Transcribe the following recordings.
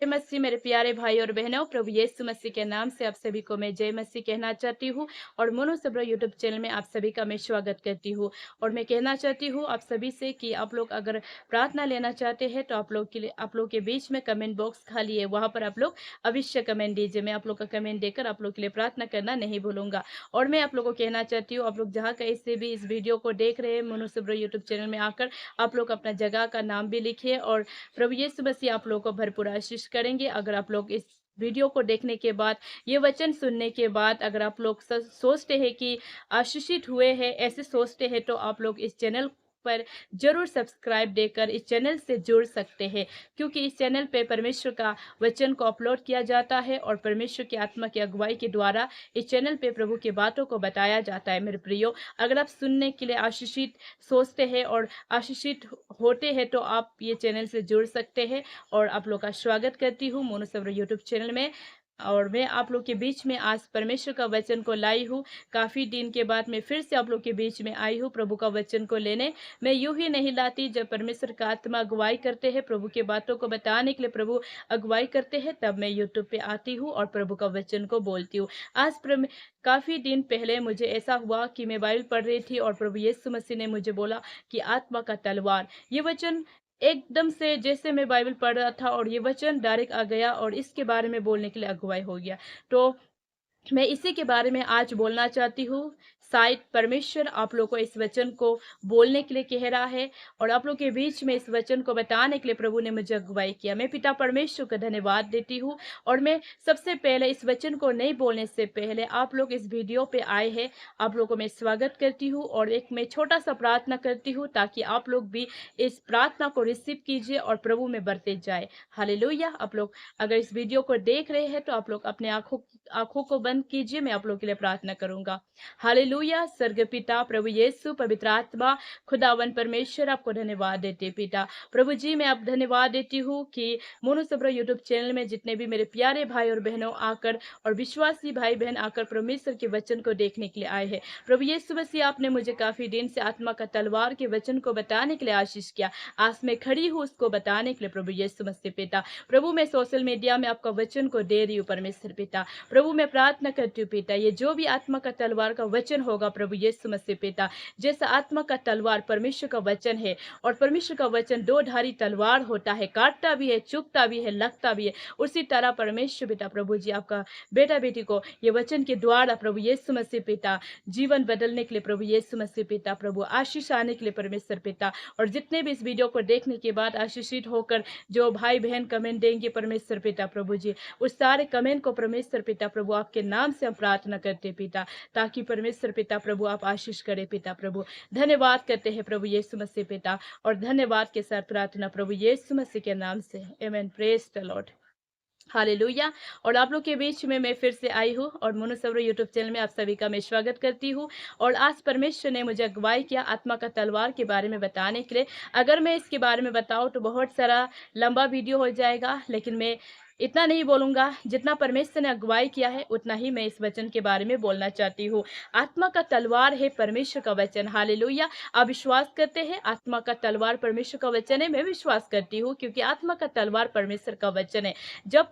जय मसीह मेरे प्यारे भाई और बहनों, प्रभु यीशु मसीह के नाम से आप सभी को मैं जय मसीह कहना चाहती हूँ। और मोनो सब्र यूट्यूब चैनल में आप सभी का मैं स्वागत करती हूँ। और मैं कहना चाहती हूँ आप सभी से कि आप लोग अगर प्रार्थना लेना चाहते हैं तो आप लोग के लिए, आप लोग के बीच में कमेंट बॉक्स खाली है, वहां पर आप लोग अवश्य कमेंट दीजिए। मैं आप लोग का कमेंट देकर आप लोग के लिए प्रार्थना करना नहीं भूलूंगा। और मैं आप लोग को कहना चाहती हूँ, आप लोग जहाँ कहीं से भी इस वीडियो को देख रहे हैं, मोनो सब्र यूट्यूब चैनल में आकर आप लोग अपना जगह का नाम भी लिखिए। और प्रभु यीशु मसीह आप लोगों को भरपूर आशीष करेंगे। अगर आप लोग इस वीडियो को देखने के बाद, ये वचन सुनने के बाद अगर आप लोग सोचते हैं कि आशीषित हुए हैं, ऐसे सोचते हैं, तो आप लोग इस चैनल पर जरूर सब्सक्राइब देकर इस चैनल से जुड़ सकते हैं। क्योंकि इस चैनल पे परमेश्वर का वचन को अपलोड किया जाता है और परमेश्वर की आत्मा की अगुवाई के द्वारा इस चैनल पे प्रभु की बातों को बताया जाता है। मेरे प्रियो, अगर आप सुनने के लिए आशीषित सोचते हैं और आशीषित होते हैं तो आप ये चैनल से जुड़ सकते हैं। और आप लोग का स्वागत करती हूँ मोनो सब्र यूट्यूब चैनल में। और मैं आप लोग के बीच में आज परमेश्वर का वचन को लाई हूँ। काफ़ी दिन के बाद मैं फिर से आप लोग के बीच में आई हूँ प्रभु का वचन को लेने। मैं यूं ही नहीं लाती, जब परमेश्वर का आत्मा अगुवाई करते हैं, प्रभु के बातों को बताने के लिए प्रभु अगुवाई करते हैं, तब मैं यूट्यूब पे आती हूँ और प्रभु का वचन को बोलती हूँ। आज काफ़ी दिन पहले मुझे ऐसा हुआ कि मैं बाइबल पढ़ रही थी और प्रभु यीशु मसीह ने मुझे बोला कि आत्मा का तलवार, ये वचन एकदम से जैसे मैं बाइबल पढ़ रहा था और ये वचन डायरेक्ट आ गया और इसके बारे में बोलने के लिए अगुवाई हो गया। तो मैं इसी के बारे में आज बोलना चाहती हूँ। शायद परमेश्वर आप लोग को इस वचन को बोलने के लिए कह रहा है और आप लोग के बीच में इस वचन को बताने के लिए प्रभु ने मुझे अगुवाई किया। मैं पिता परमेश्वर का धन्यवाद देती हूँ। और मैं सबसे पहले इस वचन को नहीं बोलने से पहले आप लोग इस वीडियो पे आए हैं, आप लोगों को मैं स्वागत करती हूँ और एक मैं छोटा सा प्रार्थना करती हूँ ताकि आप लोग भी इस प्रार्थना को रिसीव कीजिए और प्रभु में बढ़ते जाए। हालेलुया। आप लोग अगर इस वीडियो को देख रहे हैं तो आप लोग अपने आंखों को बंद कीजिए। मैं आप लोगों के लिए प्रार्थना करूंगा। हालेलुया। स्वर्ग पिता प्रभु यीशु पवित्र आत्मा खुदावन परमेश्वर, आपको धन्यवाद देते पिता। प्रभु जी, मैं आप धन्यवाद देती हूँ कि मोनो सब्र यूट्यूब चैनल में जितने भी मेरे प्यारे भाई और बहनों आकर और विश्वासी भाई बहन आकर परमेश्वर के वचन को देखने के लिए आए हैं। प्रभु यीशु मसीह, आपने मुझे काफी दिन से आत्मा का तलवार के वचन को बताने के लिए आशीष किया। आज मैं खड़ी हूँ उसको बताने के लिए प्रभु यीशु मसीह पिता। प्रभु मैं सोशल मीडिया में आपका वचन को दे रही हूँ परमेश्वर पिता। प्रभु मैं प्रार्थना करती हूँ पिता, ये जो भी आत्मा का तलवार का वचन होगा प्रभु यीशु मसीह पिता, जैसा आत्मा का तलवार परमेश्वर का वचन है और परमेश्वर का वचन दो धारी तलवार होता है, काटता भी है, चुभता भी है, लगता भी है, उसी तरह परमेश्वर पिता प्रभु जी आपका बेटा बेटी को ये वचन के द्वारा प्रभु यीशु मसीह पिता जीवन बदलने के लिए प्रभु यीशु मसीह पिता प्रभु आशीष आने के लिए परमेश्वर पिता। और जितने भी इस वीडियो को देखने के बाद आशीषित होकर जो भाई बहन कमेंट देंगे परमेश्वर पिता प्रभु जी, उस सारे कमेंट को परमेश्वर पिता प्रभु आपके नाम से हम प्रार्थना करते पिता, ताकि परमेश्वर पिता प्रभु आप आशीष करें पिता प्रभु। धन्यवाद करते हैं प्रभु यीशु मसीह पिता और धन्यवाद के साथ प्रार्थना प्रभु यीशु मसीह के नाम से, amen. Praise the lord. Hallelujah. और आप लोग के बीच में मैं फिर से आई हूँ और मोनो सब्र यूट्यूब चैनल में आप सभी का मैं स्वागत करती हूँ। और आज परमेश्वर ने मुझे अगुवाई किया आत्मा का तलवार के बारे में बताने के लिए। अगर मैं इसके बारे में बताऊँ तो बहुत सारा लंबा वीडियो हो जाएगा, लेकिन मैं इतना नहीं बोलूंगा। जितना परमेश्वर ने अगुवाई किया है उतना ही मैं इस वचन के बारे में बोलना चाहती हूँ। आत्मा का तलवार है परमेश्वर का वचन। हालेलुया। आप विश्वास करते हैं आत्मा का तलवार परमेश्वर का वचन है? मैं विश्वास करती हूँ, क्योंकि आत्मा का तलवार परमेश्वर का वचन है। जब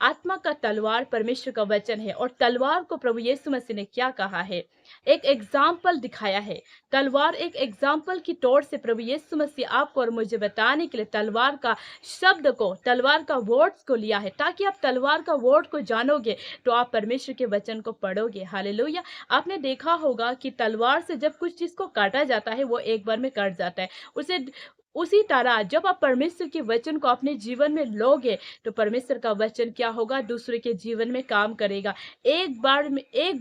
आत्मा का तलवार परमेश्वर का वचन है और तलवार को प्रभु यीशु मसीह ने क्या कहा है, एक एग्जाम्पल दिखाया है। तलवार एक एग्जाम्पल की तौर से प्रभु यीशु मसीह आपको और मुझे बताने के लिए तलवार का शब्द को, तलवार का वर्ड्स को लिया है, ताकि आप तलवार का वर्ड को जानोगे तो आप परमेश्वर के वचन को पढ़ोगे। हालेलुया। आपने देखा होगा कि तलवार से जब कुछ चीज को काटा जाता है वो एक बार में कट जाता है। उसे उसी तरह जब आप परमेश्वर के वचन को अपने जीवन में लोगे तो परमेश्वर का वचन क्या होगा, दूसरे के जीवन में काम करेगा। एक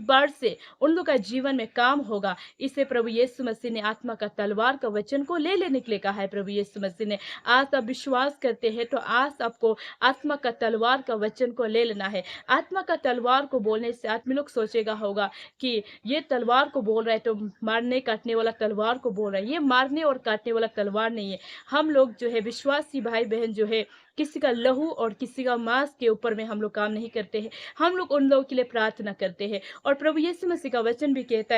बार से उन लोग का जीवन में काम होगा। इसे प्रभु यीशु मसीह ने आत्मा का तलवार का वचन को ले लेने के लिए कहा है। प्रभु यीशु मसीह ने, आज आप विश्वास करते हैं तो आज आपको आत्मा का तलवार का वचन को ले लेना है। आत्मा का तलवार को बोलने से आदमी लोग सोचेगा होगा कि ये तलवार को बोल रहा है तो मारने काटने वाला तलवार को बोल रहा है। ये मारने और काटने वाला तलवार नहीं है। हम लोग जो है विश्वासी भाई बहन जो है, किसी का लहू और किसी का मांस के ऊपर में हम लोग काम नहीं करते हैं। हम लोग उन लोगों के लिए प्रार्थना करते हैं। और प्रभु यीशु मसीह का वचन भी कहता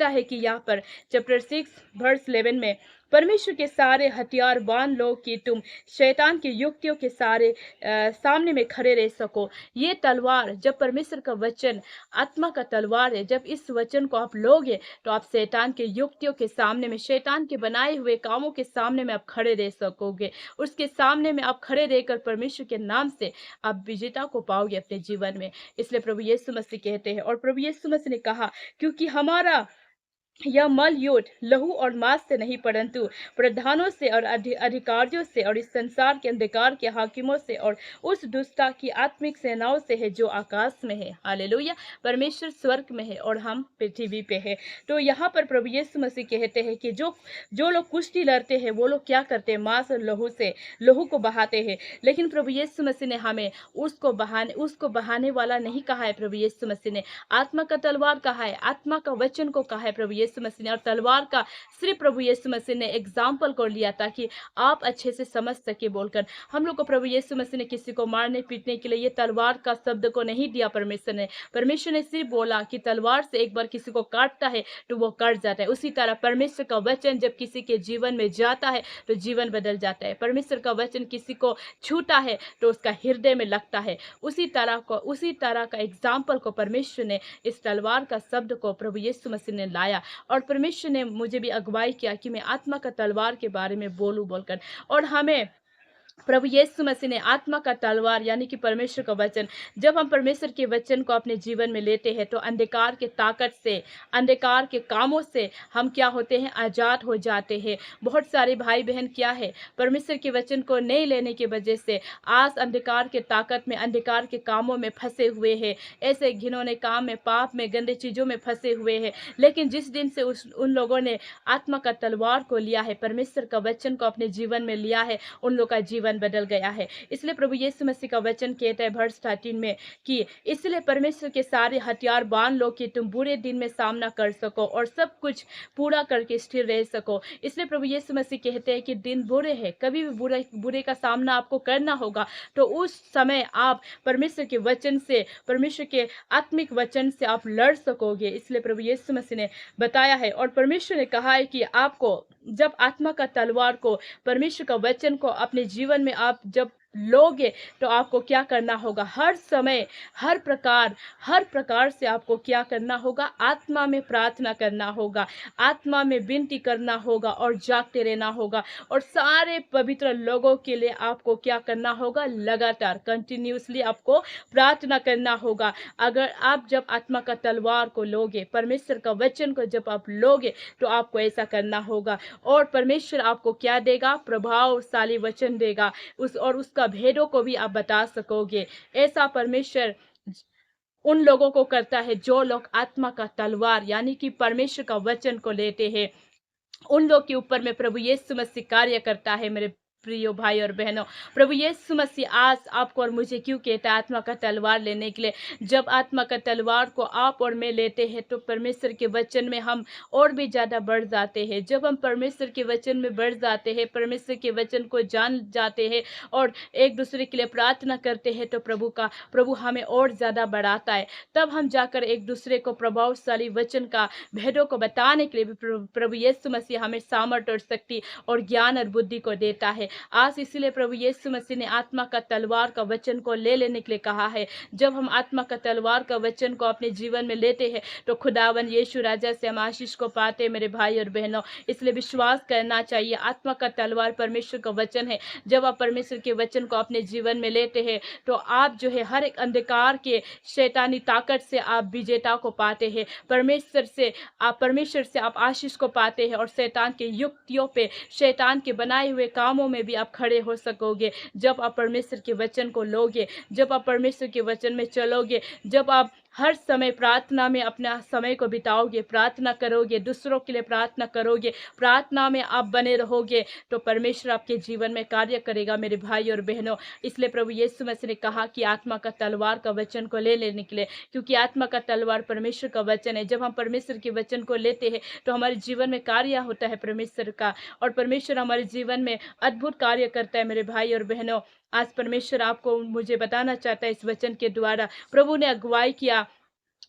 है कि यहाँ पर चैप्टर 6 वर्स 11 में परमेश्वर के सारे हथियार बांध लो कि तुम शैतान की युक्तियों के सारे सामने में खड़े रह सको। ये तलवार, जब परमेश्वर का वचन आत्मा का तलवार है, जब इस वचन को आप लोगे तो आप शैतान के युक्तियों के सामने में, शैतान के बनाए हुए कामों के सामने में आप खड़े रह सकोगे। उसके सामने में आप खड़े रहकर परमेश्वर के नाम से आप विजेता को पाओगे अपने जीवन में। इसलिए प्रभु यीशु मसीह कहते हैं, और प्रभु यीशु मसीह ने कहा, क्योंकि हमारा यह मल युद्ध लहू और मांस से नहीं, परंतु प्रधानों से और अधिकारियों से और इस संसार के अंधकार के हाकिमों से और उस दुष्टता की आत्मिक सेनाओं से है जो आकाश में है। हालेलुया। परमेश्वर स्वर्ग में है और हम पृथ्वी पे है। तो यहाँ पर प्रभु यीशु मसीह कहते हैं कि जो जो लोग कुश्ती लड़ते हैं वो लोग क्या करते हैं, मांस और लहू को बहाते हैं। लेकिन प्रभु यीशु मसीह ने हमें उसको बहाने वाला नहीं कहा है। प्रभु यीशु मसीह ने आत्मा का तलवार कहा है, आत्मा का वचन को कहा है प्रभु यीशु मसीह ने। और तलवार का सिर्फ प्रभु यीशु मसीह ने एग्जाम्पल को लिया ताकि आप अच्छे से समझ सके बोलकर। हम लोग को प्रभु यीशु मसीह ने किसी को मारने पीटने के लिए ये तलवार का शब्द को नहीं दिया परमेश्वर ने सिर्फ बोला कि तलवार से एक बार किसी को काटता है तो वो कट जाता है। उसी तरह परमेश्वर का वचन जब किसी के जीवन में जाता है तो जीवन बदल जाता है। परमेश्वर का वचन किसी को छूता है तो उसका हृदय में लगता है। उसी तरह का एग्जाम्पल को परमेश्वर ने इस तलवार का शब्द को प्रभु यीशु मसीह ने लाया। और परमेश्वर ने मुझे भी अगुवाई किया कि मैं आत्मा का तलवार के बारे में बोलूं बोलकर। और हमें प्रभु यीशु मसीह ने आत्मा का तलवार यानी कि परमेश्वर का वचन, जब हम परमेश्वर के वचन को अपने जीवन में लेते हैं तो अंधकार के ताकत से, अंधकार के कामों से हम क्या होते हैं, आजाद हो जाते हैं। बहुत सारे भाई बहन क्या है, परमेश्वर के वचन को नहीं लेने की वजह से आज अंधकार के ताकत में, अंधकार के कामों में फंसे हुए हैं, ऐसे घिनौने काम में, पाप में, गंदे चीजों में फंसे हुए हैं। लेकिन जिस दिन से उन लोगों ने आत्मा का तलवार को लिया है, परमेश्वर का वचन को अपने जीवन में लिया है, उन लोग का जीवन बदल गया है। इसलिए प्रभु यीशु मसीह का वचन कहता है वर्ष 13 में कि इसलिए परमेश्वर के सारे हथियार बांध लो कि तुम बुरे दिन में सामना कर सको और सब कुछ पूरा करके स्थिर रह सको। इसलिए प्रभु यीशु मसीह कहते हैं कि दिन बुरे हैं, कभी भी बुरे का सामना आपको करना होगा, तो उस समय आप परमेश्वर के वचन से, परमेश्वर के आत्मिक वचन से आप लड़ सकोगे। इसलिए प्रभु यीशु मसीह ने बताया है और परमेश्वर ने कहा है कि आपको जब आत्मा का तलवार को, परमेश्वर का वचन को अपने जीवन में आप जब लोगे तो आपको क्या करना होगा, हर समय हर प्रकार से आपको क्या करना होगा, आत्मा में प्रार्थना करना होगा, आत्मा में विनती करना होगा और जागते रहना होगा। और सारे पवित्र लोगों के लिए आपको क्या करना होगा, लगातार कंटिन्यूसली आपको प्रार्थना करना होगा। अगर आप जब आत्मा का तलवार को लोगे, परमेश्वर का वचन को जब आप लोगे तो आपको ऐसा करना होगा। और परमेश्वर आपको क्या देगा, प्रभावशाली वचन देगा, उसका भेदों को भी आप बता सकोगे। ऐसा परमेश्वर उन लोगों को करता है जो लोग आत्मा का तलवार यानी कि परमेश्वर का वचन को लेते हैं। उन लोग के ऊपर में प्रभु यीशु मसीह कार्य करता है। मेरे प्रियो भाई और बहनों, प्रभु यीशु मसीह आज आपको और मुझे क्यों कहता है आत्मा का तलवार लेने के लिए? जब आत्मा का तलवार को आप और मैं लेते हैं तो परमेश्वर के वचन में हम और भी ज़्यादा बढ़ जाते हैं। जब हम परमेश्वर के वचन में बढ़ जाते हैं, परमेश्वर के वचन को जान जाते हैं और एक दूसरे के लिए प्रार्थना करते हैं तो प्रभु हमें और ज़्यादा बढ़ाता है। तब हम जाकर एक दूसरे को प्रभावशाली वचन का भेदों को बताने के लिए भी प्रभु यीशु मसीह हमें सामर्थ्य और शक्ति और ज्ञान और बुद्धि को देता है। आज इसलिए प्रभु यीशु मसीह ने आत्मा का तलवार का वचन को ले लेने के लिए कहा है। जब हम आत्मा का तलवार का वचन को अपने जीवन में लेते हैं तो खुदावन यीशु राजा से हम आशीष को पाते हैं। मेरे भाई और बहनों, इसलिए विश्वास करना चाहिए। आत्मा का तलवार परमेश्वर का वचन है। जब आप परमेश्वर के वचन को अपने जीवन में लेते हैं तो आप जो है हर एक अंधकार के शैतानी ताकत से आप विजेता को पाते हैं। परमेश्वर से आप आशीष को पाते हैं और शैतान के युक्तियों पे, शैतान के बनाए हुए कामों में भी आप खड़े हो सकोगे। जब आप परमेश्वर के वचन को लोगे, जब आप परमेश्वर के वचन में चलोगे, जब आप हर समय प्रार्थना में अपना समय को बिताओगे, प्रार्थना करोगे, दूसरों के लिए प्रार्थना करोगे, प्रार्थना में आप बने रहोगे तो परमेश्वर आपके जीवन में कार्य करेगा। मेरे भाई और बहनों, इसलिए प्रभु यीशु मसीह ने कहा कि आत्मा का तलवार का वचन को ले लेने के लिए, क्योंकि आत्मा का तलवार परमेश्वर का वचन है। जब हम परमेश्वर के वचन को लेते हैं तो हमारे जीवन में कार्य होता है परमेश्वर का, और परमेश्वर हमारे जीवन में अद्भुत कार्य करता है। मेरे भाई और बहनों, आज परमेश्वर आपको मुझे बताना चाहता है इस वचन के द्वारा। प्रभु ने अगुवाई किया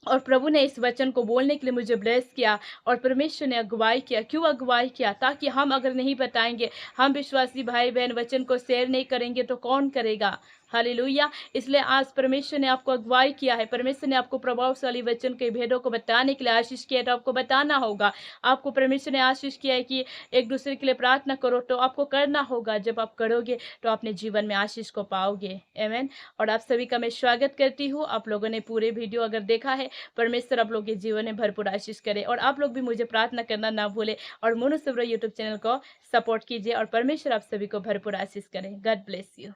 और प्रभु ने इस वचन को बोलने के लिए मुझे ब्लेस किया और परमेश्वर ने अगुवाई किया। क्यों अगुवाई किया? ताकि हम अगर नहीं बताएँगे, हम विश्वासी भाई-बहन वचन को शेयर नहीं करेंगे तो कौन करेगा? हालेलुया! इसलिए आज परमेश्वर ने आपको अगुवाई किया है, परमेश्वर ने आपको प्रभावशाली वचन के भेदों को बताने के लिए आशीष किया है, तो आपको बताना होगा। आपको परमेश्वर ने आशीष किया है कि एक-दूसरे के लिए प्रार्थना करो, तो आपको करना होगा। जब आप करोगे, तो अपने जीवन में आशीष को पाओगे। आमीन। और आप सभी का मैं स्वागत करती हूँ। आप लोगों ने पूरे वीडियो अगर देखा है, परमेश्वर आप लोग के जीवन में भरपूर आशीष करे और आप लोग भी मुझे प्रार्थना करना ना भूले और मोनो सब्र यूट्यूब चैनल को सपोर्ट कीजिए और परमेश्वर आप सभी को भरपूर आशीष करे। God bless you.